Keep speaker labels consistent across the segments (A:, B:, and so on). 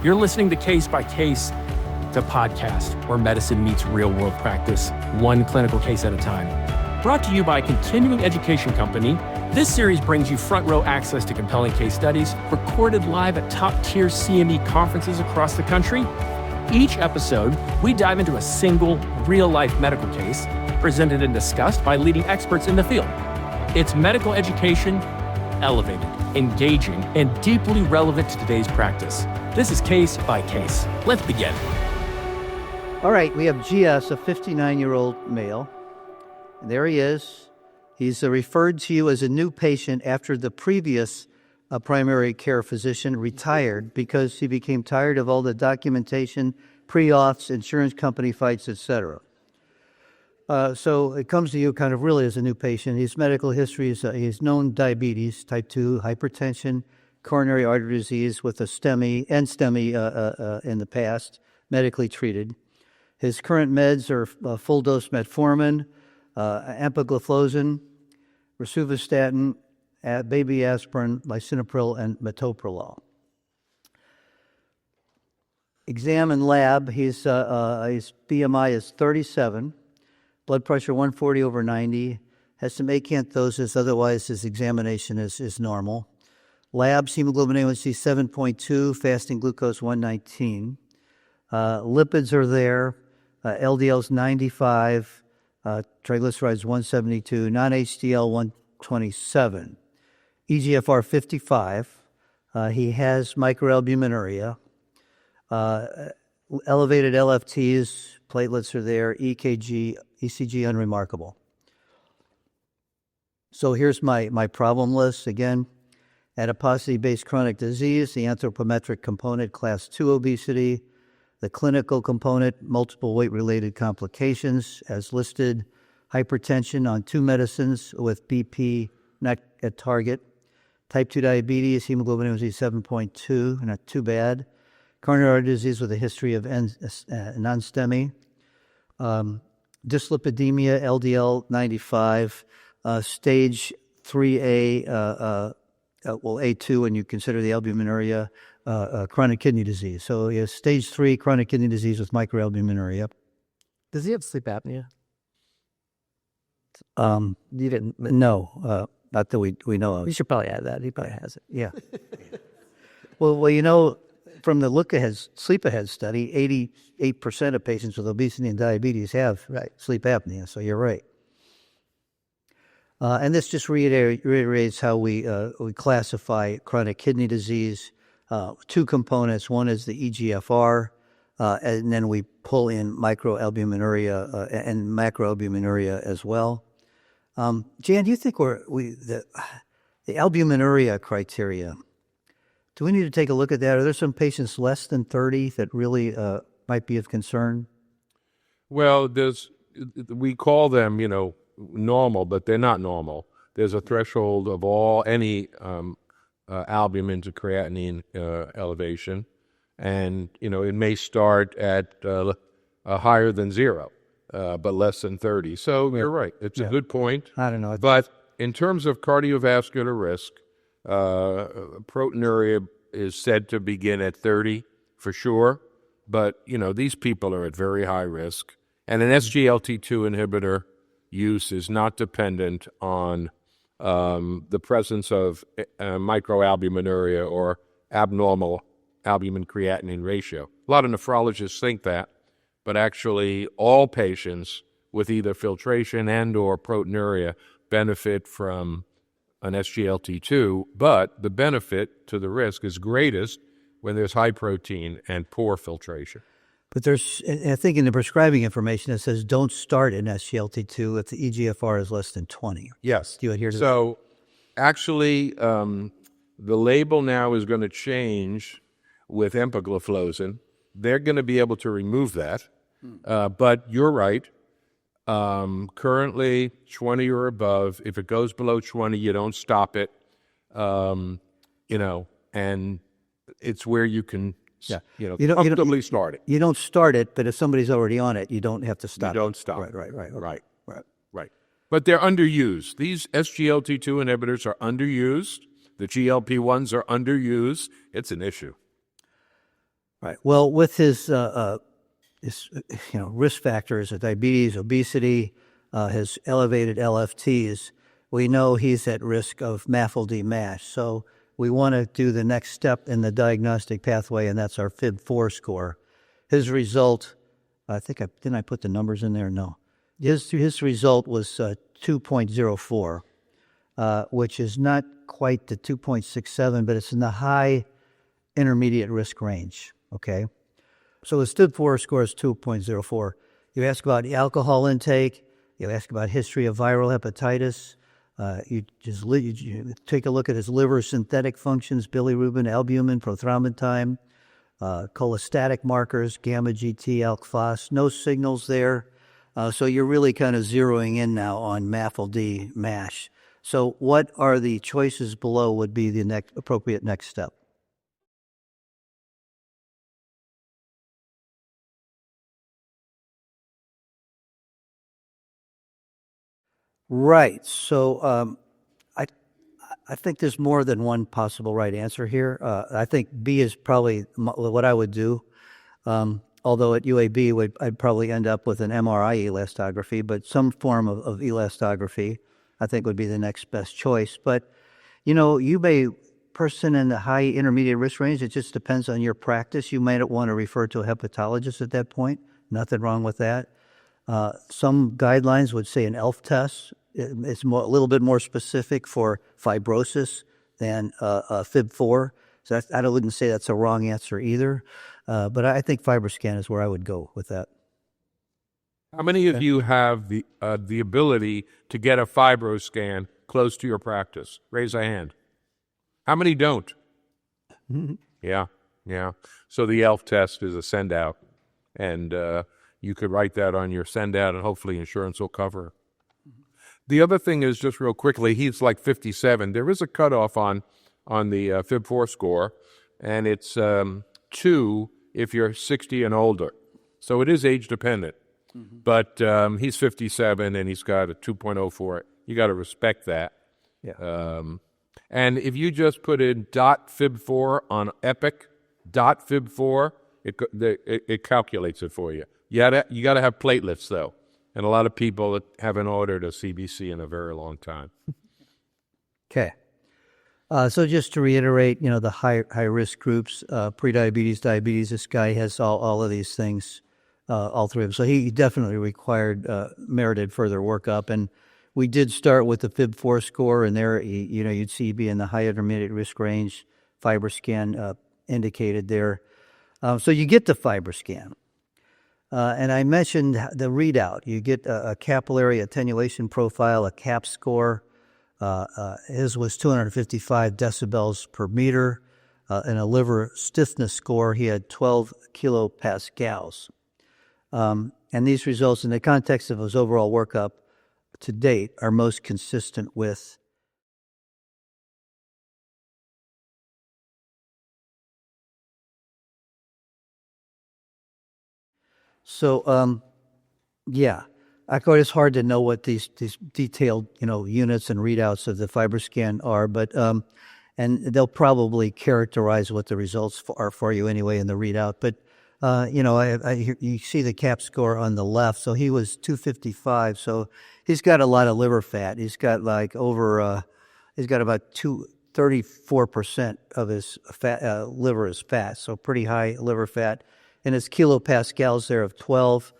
A: You're listening to Case by Case, the podcast where medicine meets real-world practice, one clinical case at a time. Brought to you by Continuing Education Company, this series brings you front-row access to compelling case studies recorded live at top-tier CME conferences across the country. Each episode, we dive into a single, real-life medical case presented and discussed by leading experts in the field. It's medical education, elevated, engaging, and deeply relevant to today's practice. This is Case by Case. Let's begin.
B: All right, we have GS, a 59-year-old male. And there he is. He's referred to you as a new patient after the previous primary care physician retired because he became tired of all the documentation, pre-auths, insurance company fights, etc. So it comes to you kind of really as a new patient. His medical history is he's known diabetes, type 2, hypertension, coronary artery disease with a STEMI and STEMI in the past, medically treated. His current meds are full-dose metformin, empagliflozin, rosuvastatin, baby aspirin, lisinopril, and metoprolol. Exam and lab, his BMI is 37, blood pressure 140/90, has some acanthosis, otherwise his examination is normal. Labs, hemoglobin A1C 7.2, fasting glucose 119. Lipids are there, LDL's 95, triglycerides 172, non-HDL 127. EGFR 55, he has microalbuminuria, elevated LFTs, platelets are there, EKG, ECG unremarkable. So here's my problem list again. Adiposity-based chronic disease, the anthropometric component, class 2 obesity, the clinical component, multiple weight-related complications as listed, hypertension on 2 medicines with BP not at target, type 2 diabetes, hemoglobin A1C 7.2, not too bad. Coronary artery disease with a history of non-STEMI. Dyslipidemia, LDL 95, stage 3A, A2 when you consider the albuminuria, chronic kidney disease. So he has stage 3 chronic kidney disease with microalbuminuria.
C: Does he have sleep apnea?
B: You didn't? No, not that we know of.
C: We should probably add that. He probably has it.
B: Yeah. Well, you know, from the Look Ahead, Sleep Ahead study, 88% of patients with obesity and diabetes have sleep apnea, so you're right. And this just reiterates how we classify chronic kidney disease. 2 components. One is the EGFR, and then we pull in microalbuminuria and macroalbuminuria as well. Jan, do you think the albuminuria criteria, do we need to take a look at that? Are there some patients less than 30 that really might be of concern?
D: Well, we call them, normal, but they're not normal. There's a threshold of any albumin to creatinine elevation, and it may start at higher than 0, but less than 30. So you're right. It's a good point.
B: I don't know.
D: But in terms of cardiovascular risk, proteinuria is said to begin at 30 for sure, but these people are at very high risk, and an SGLT2 inhibitor use is not dependent on the presence of microalbuminuria or abnormal albumin-creatinine ratio. A lot of nephrologists think that, but actually all patients with either filtration and or proteinuria benefit from an SGLT2, but the benefit to the risk is greatest when there's high protein and poor filtration.
B: But I think in the prescribing information it says don't start an SGLT2 if the EGFR is less than 20.
D: Yes.
B: Do you adhere to that?
D: So actually the label now is going to change with empagliflozin. They're going to be able to remove that. But you're right. Currently 20 or above. If it goes below 20, you don't stop it. And it's where you can comfortably start it.
B: You don't start it, but if somebody's already on it, you don't have to stop it.
D: You don't stop it.
B: Right.
D: But they're underused. These SGLT2 inhibitors are underused. The GLP-1s are underused. It's an issue.
B: Right. Well, with his risk factors of diabetes, obesity, his elevated LFTs, we know he's at risk of MAFLD MASH. So we want to do the next step in the diagnostic pathway, and that's our FIB-4 score. His result, didn't I put the numbers in there? No. His result was 2.04, which is not quite the 2.67, but it's in the high intermediate risk range, okay? So the FIB-4 score is 2.04. You ask about alcohol intake, you ask about history of viral hepatitis, you take a look at his liver synthetic functions, bilirubin, albumin, prothrombin, cholestatic markers, gamma GT, alk phos, no signals there. So you're really kind of zeroing in now on MAFLD MASH. So what are the choices below would be the appropriate next step? Right. So I think there's more than one possible right answer here. I think B is probably what I would do. Although at UAB, I'd probably end up with an MRI elastography, but some form of elastography I think would be the next best choice. But, person in the high intermediate risk range, it just depends on your practice. You might want to refer to a hepatologist at that point. Nothing wrong with that. Some guidelines would say an ELF test. It's a little bit more specific for fibrosis than FIB-4. So I wouldn't say that's a wrong answer either. But I think FibroScan is where I would go with that.
D: How many of you have the ability to get a FibroScan close to your practice? Raise a hand. How many don't?
B: Mm-hmm.
D: Yeah. So the ELF test is a send-out, and you could write that on your send-out, and hopefully insurance will cover. The other thing is, just real quickly, he's like 57. There is a cutoff on the FIB-4 score, and it's 2 if you're 60 and older. So it is age-dependent. Mm-hmm. But he's 57, and he's got a 2.04. You got to respect that.
B: Yeah.
D: And if you just put in .fib4 on Epic, .fib4, it calculates it for you. You got to have platelets, though. And a lot of people haven't ordered a CBC in a very long time.
B: Okay. So just to reiterate, the high-risk groups, prediabetes, diabetes, this guy has all of these things, all three of them. So he definitely merited further workup. And we did start with the FIB-4 score, and there, you'd see he'd be in the high intermediate risk range, FibroScan indicated there. So you get the FibroScan. And I mentioned the readout. You get a capillary attenuation profile, a CAP score. His was 255 decibels per meter. And a liver stiffness score, he had 12 kilopascals. And these results, in the context of his overall workup to date, are most consistent with So, yeah, of course, it's hard to know what these detailed, units and readouts of the FibroScan are, but and they'll probably characterize what the results are for you anyway in the readout. But you see the CAP score on the left, so he was 255. So he's got a lot of liver fat. He's got he's got about 34% of his fat, liver is fat, so pretty high liver fat. And his kilopascals there of 12.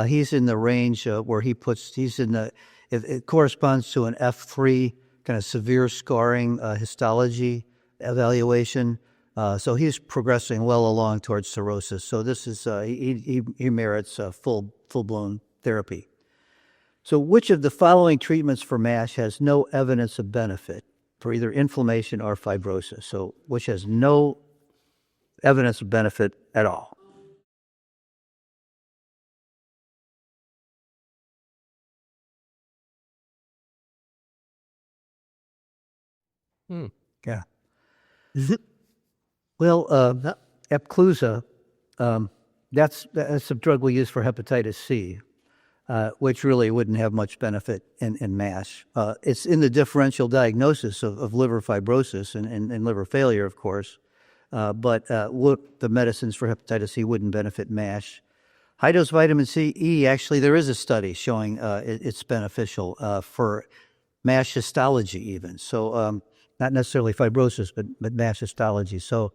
B: He's in the range where it corresponds to an F3 kind of severe scarring histology evaluation. So he's progressing well along towards cirrhosis. So this is he merits full-blown therapy. So which of the following treatments for MASH has no evidence of benefit for either inflammation or fibrosis? So which has no evidence of benefit at all? Yeah. Well, Epclusa, that's a drug we use for hepatitis C, which really wouldn't have much benefit in MASH. It's in the differential diagnosis of liver fibrosis and liver failure, of course. but the medicines for hepatitis C wouldn't benefit MASH. High-dose vitamin E, actually, there is a study showing it's beneficial for MASH histology even. So not necessarily fibrosis, but MASH histology. So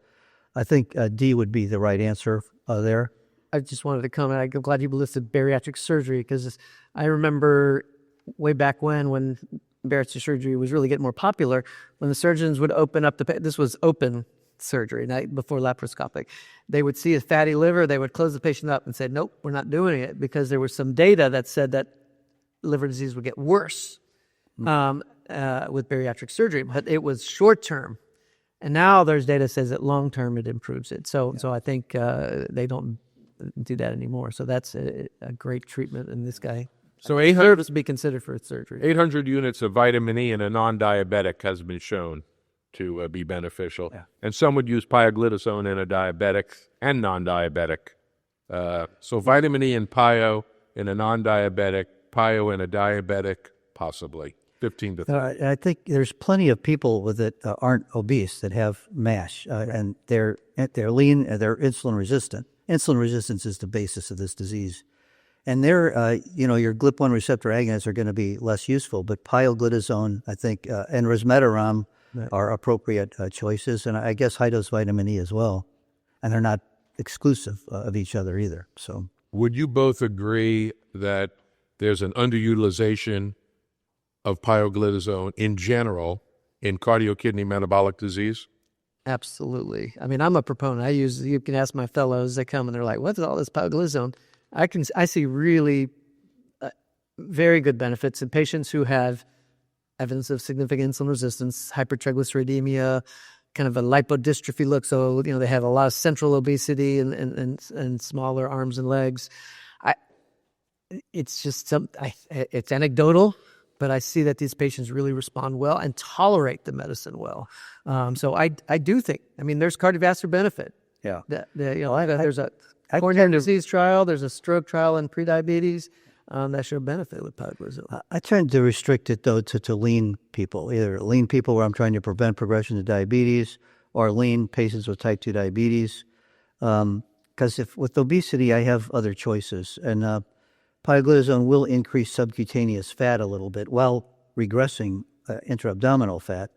B: I think D would be the right answer there.
C: I just wanted to comment. I'm glad you listed bariatric surgery because I remember way back when bariatric surgery was really getting more popular, when the surgeons would open up this was open surgery, not before laparoscopic. They would see a fatty liver, they would close the patient up and say, nope, we're not doing it, because there was some data that said that liver disease would get worse with bariatric surgery, but it was short term. And now there's data that says that long term it improves it. So I think they don't do that anymore. So that's a great treatment in this guy.
D: So 800
C: to be considered for surgery.
D: 800 units of vitamin E in a non-diabetic has been shown to be beneficial.
B: Yeah.
D: And some would use pioglitazone in a diabetic and non-diabetic. So vitamin E and pio in a non-diabetic, pio in a diabetic, possibly 15 to 30.
B: I think there's plenty of people that aren't obese that have MASH, and they're lean, and they're insulin resistant. Insulin resistance is the basis of this disease. And your GLP-1 receptor agonists are going to be less useful, but pioglitazone, I think, and resmetirom are appropriate choices, and I guess high-dose vitamin E as well. And they're not exclusive of each other either. So,
D: would you both agree that there's an underutilization of pioglitazone in general in cardio-kidney metabolic disease?
C: Absolutely. I mean, I'm a proponent. You can ask my fellows, they come and they're like, what's all this pioglitazone? I see really very good benefits in patients who have evidence of significant insulin resistance, hypertriglyceridemia, kind of a lipodystrophy look. So, they have a lot of central obesity and smaller arms and legs. It's just it's anecdotal, but I see that these patients really respond well and tolerate the medicine well. So I do think, there's cardiovascular benefit.
B: yeah.
C: There's a coronary disease trial, there's a stroke trial in prediabetes that show benefit with pioglitazone.
B: I tend to restrict it, though, to lean people, either lean people where I'm trying to prevent progression to diabetes, or lean patients with type 2 diabetes. Because with obesity, I have other choices. And pioglitazone will increase subcutaneous fat a little bit while regressing intra-abdominal fat.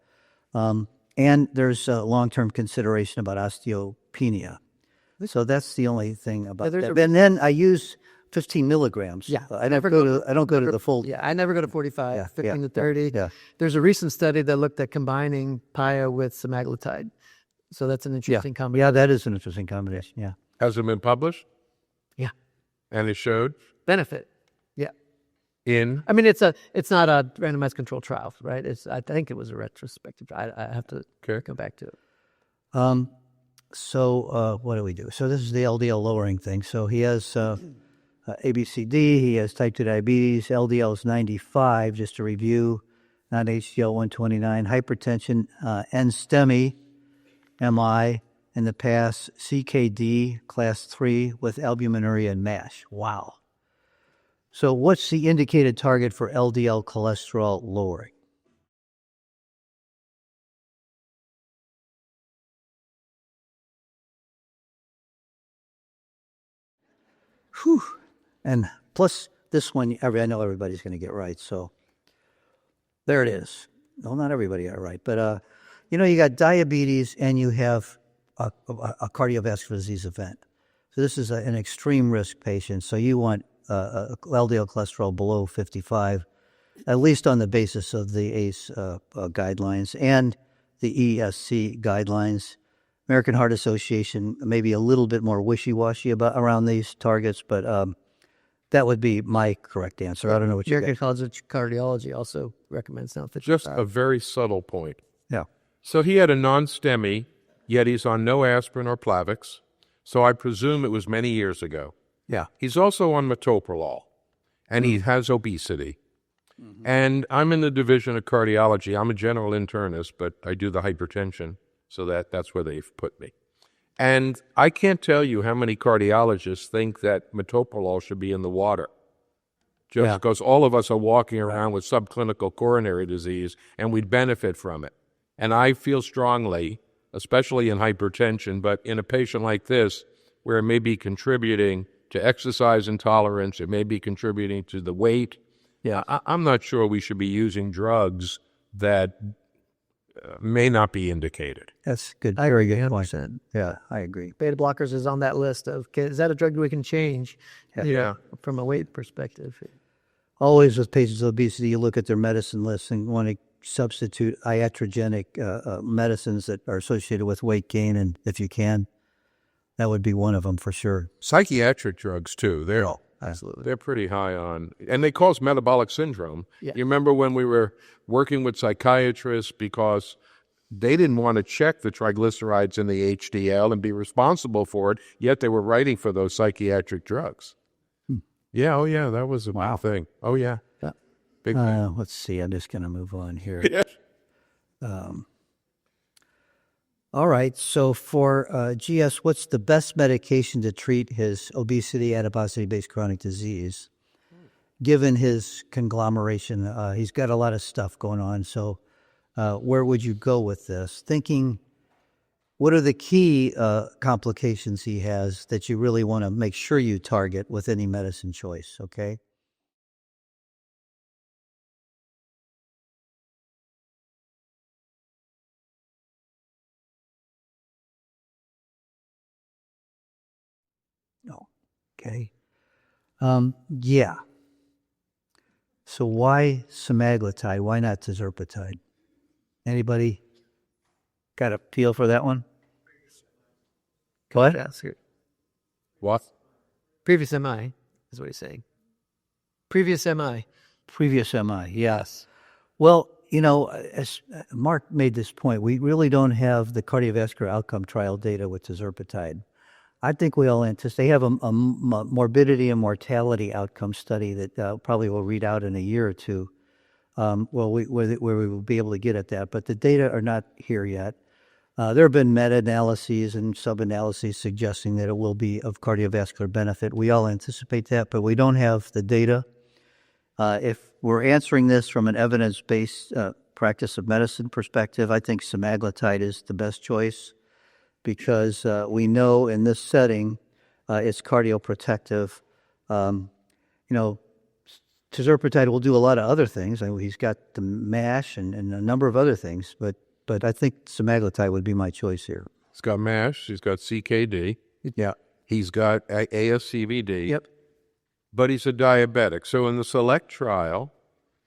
B: And there's long-term consideration about osteopenia. So that's the only thing about that. And then I use 15 milligrams.
C: Yeah.
B: I don't go to the full.
C: Yeah, I never go to 45, 15 to 30.
B: Yeah.
C: There's a recent study that looked at combining pio with semaglutide. So that's an interesting combination.
B: Yeah, that is an interesting combination, yeah.
D: Has it been published?
C: Yeah.
D: And it showed?
C: Benefit. Yeah.
D: In?
C: It's not a randomized controlled trial, right? I think it was a retrospective trial. I have to come back to it.
B: So what do we do? So this is the LDL lowering thing. So he has ABCD, he has type 2 diabetes, LDL is 95, just to review, not HDL 129, hypertension, NSTEMI, MI, in the past, CKD, class 3, with albuminuria and MASH. Wow. So what's the indicated target for LDL cholesterol lowering? Whew. And plus this one, I know everybody's going to get right. So there it is. No, not everybody got it right. But, you got diabetes and you have a cardiovascular disease event. So this is an extreme risk patient. So you want LDL cholesterol below 55, at least on the basis of the ACE guidelines and the ESC guidelines. American Heart Association maybe a little bit more wishy-washy around these targets, but that would be my correct answer. I don't know what you
C: American College of Cardiology also recommends now.
D: Just a very subtle point.
B: Yeah.
D: So he had a non-STEMI, yet he's on no aspirin or Plavix. So I presume it was many years ago.
B: Yeah.
D: He's also on metoprolol, and he has obesity. Mm-hmm. And I'm in the division of cardiology. I'm a general internist, but I do the hypertension. So that's where they've put me. And I can't tell you how many cardiologists think that metoprolol should be in the water. Just because all of us are walking around with subclinical coronary disease and we'd benefit from it. And I feel strongly especially in hypertension, but in a patient like this, where it may be contributing to exercise intolerance, it may be contributing to the weight.
B: Yeah.
D: I'm not sure we should be using drugs that may not be indicated.
B: That's good.
C: I
B: Very
C: agree,
B: good point.
C: 100%.
B: Yeah, I agree.
C: Beta blockers is on that list of, is that a drug we can change?
D: Yeah.
C: From a weight perspective.
B: Always with patients with obesity, you look at their medicine list and want to substitute iatrogenic medicines that are associated with weight gain, and if you can, that would be one of them for sure.
D: Psychiatric drugs, too.
C: Absolutely.
D: They're pretty high on, and they cause metabolic syndrome.
C: Yeah.
D: You remember when we were working with psychiatrists because they didn't want to check the triglycerides in the HDL and be responsible for it, yet they were writing for those psychiatric drugs. Yeah, oh yeah, that was a
B: Wow.
D: thing. Oh yeah.
B: Yeah.
D: Big thing.
B: Let's see. I'm just going to move on here.
D: Yeah.
B: All right. So for GS, what's the best medication to treat his obesity, adiposity-based chronic disease? Given his conglomeration, he's got a lot of stuff going on. So where would you go with this? Thinking, what are the key complications he has that you really want to make sure you target with any medicine choice, okay? No. Okay. Yeah. So why semaglutide? Why not tirzepatide? Anybody got a feel for that one? What?
C: That's good.
D: What?
C: Previous MI is what he's saying. Previous MI.
B: Previous MI, yes. Well, as Mark made this point, we really don't have the cardiovascular outcome trial data with tirzepatide. I think we all anticipate. They have a morbidity and mortality outcome study that probably will read out in a year or two. Where we will be able to get at that, but the data are not here yet. There have been meta-analyses and sub-analyses suggesting that it will be of cardiovascular benefit. We all anticipate that, but we don't have the data. If we're answering this from an evidence-based practice of medicine perspective, I think semaglutide is the best choice because we know in this setting it's cardioprotective. Tirzepatide will do a lot of other things. He's got the MASH and a number of other things, but I think semaglutide would be my choice here.
D: He's got MASH. He's got CKD.
B: Yeah.
D: He's got ASCVD.
B: Yep.
D: But he's a diabetic. So in the SELECT trial,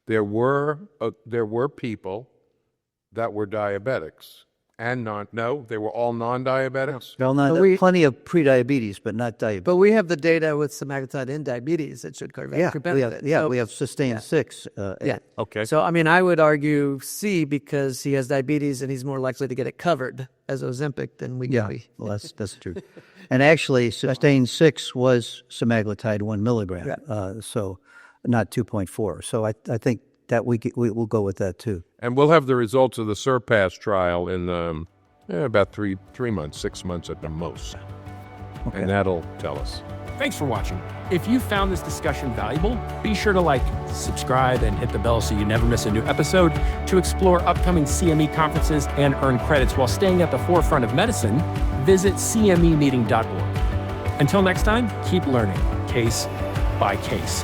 D: there were people that were diabetics and they were all non-diabetics.
B: Well, plenty of prediabetes, but not diabetes.
C: But we have the data with semaglutide in diabetes that showed cardiovascular benefit.
B: We have SUSTAIN 6.
D: Okay.
C: So, I would argue C because he has diabetes and he's more likely to get it covered as Ozempic than we can be.
B: Well, that's true. And actually, SUSTAIN 6 was semaglutide 1 milligram, so not 2.4. So I think that we'll go with that too.
D: And we'll have the results of the SURPASS trial in about 3 months, 6 months at the most. Okay. And that'll tell us.
A: Thanks for watching. If you found this discussion valuable, be sure to subscribe, and hit the bell so you never miss a new episode. To explore upcoming CME conferences and earn credits while staying at the forefront of medicine, visit cmemeeting.org. Until next time, keep learning, case by case.